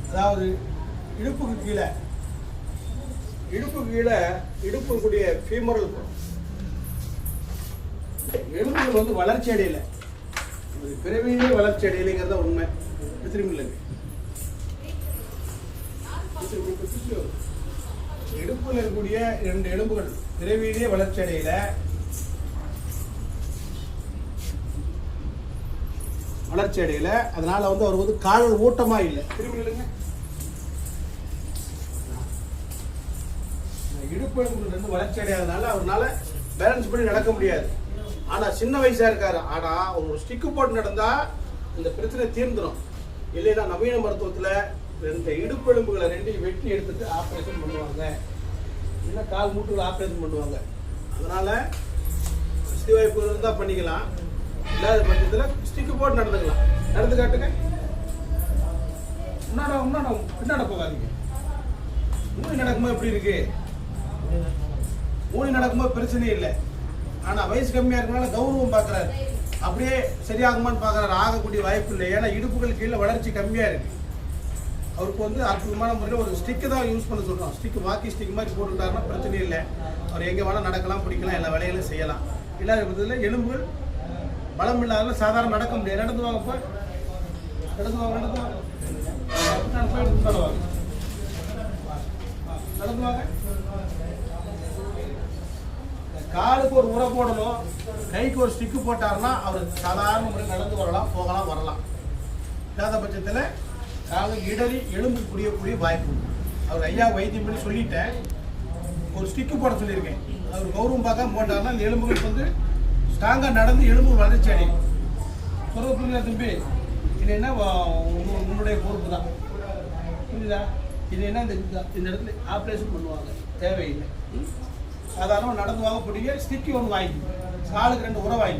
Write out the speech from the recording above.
அதாவது இடுப்புக்கு கீழே இடுப்பு கூடிய ஃபீமரல் எலும்புகள் வந்து வளர்ச்சி அடையலை, பிறவியிலே வளர்ச்சி அடையலைங்கிறத உண்மை. திரும்பில்லைங்க, இடுப்புல இருக்கக்கூடிய 2 எலும்புகள் பிறவியிலே வளர்ச்சி அடையல, அதனால வந்து அவர் வந்து கால்கள் ஊட்டமா இல்லை. திரும்பி இல்லைங்க, இடுப்பு எலும்புகள் வளர்ச்சி அடையாதனால அவரால் பேலன்ஸ் பண்ணி நடக்க முடியாது. ஆனா சின்ன வயசா இருக்காரு, ஆனா ஒரு ஸ்டிக்கு போட்டு நடந்தா இந்த பிரச்சனை தீர்ந்துடும். இல்லைன்னா நவீன மருத்துவத்துல இந்த இடுப்பு எலும்புகளை 2 வெட்டி எடுத்துட்டு ஆப்ரேஷன் பண்ணுவாங்க, இல்லை கால் மூட்டுகளை ஆப்ரேஷன் பண்ணுவாங்க. அதனால வசதி வாய்ப்பு இருந்தால் பண்ணிக்கலாம், இல்லாத பட்சத்தில் ஸ்டிக்கு போட்டு நடந்துக்கலாம். நடந்து காட்டுங்க, பின்னாட போகாதீங்க. மூணு நடக்கும்போது எப்படி இருக்கு? மூணு நடக்கும்போது பிரச்சனை இல்லை. ஆனால் வயசு கம்மியாக இருக்கனால கௌரவம் பார்க்குறாரு, அப்படியே சரியாகுமான்னு பார்க்குறாரு. ஆகக்கூடிய வாய்ப்பு இல்லை, ஏன்னா இடுப்புகள் கீழே வளர்ச்சி கம்மியாக இருக்கு. அவருக்கு வந்து அற்புதமான முறையில் ஒரு ஸ்டிக்கு தான் யூஸ் பண்ண சொல்கிறோம். ஸ்டிக்கு வாக்கி ஸ்டிக் மாதிரி போட்டுட்டாருன்னா பிரச்சனை இல்லை, அவர் எங்கே வேணால் நடக்கலாம், பிடிக்கலாம், எல்லா வேலைகளும் செய்யலாம். இல்லாத பட்சத்தில் எலும்புகள் பலம் இல்லாத சாதாரண நடக்க முடியாது. நடந்து வாங்க, நடந்து வாங்க, நடந்து வாங்க. காலுக்கு ஒரு உரை போடணும், கைக்கு ஒரு ஸ்டிக்கு போட்டாருன்னா அவர் சாதாரண முறையில் நடந்து வரலாம், போகலாம், வரலாம். இல்லாத பட்சத்தில் காலை இடறி எலும்பு புரியக்கூடிய வாய்ப்பு. அவர் ஐயா வைத்தியம் பண்ணி சொல்லிட்டேன், ஒரு ஸ்டிக்கு போட சொல்லியிருக்கேன். அவர் கௌரவம் பார்க்காம போட்டாருன்னா இந்த எலும்புகள் வந்து ஸ்ட்ராங்காக நடந்து எலும்பு வளர்ச்சி அடையும். சொல்ல புரியுதா தம்பி? இது என்ன உன்னுடைய பொறுப்பு தான், புரியுதா? இது என்ன இந்த இடத்துல ஆப்ரேஷன் பண்ணுவாங்க, தேவையில்லை. சாதாரணமாக நடந்து வாங்க, பிடிக்க ஸ்டிக்கு ஒன்று வாங்கி, காலுக்கு 2 உரை வாங்கி.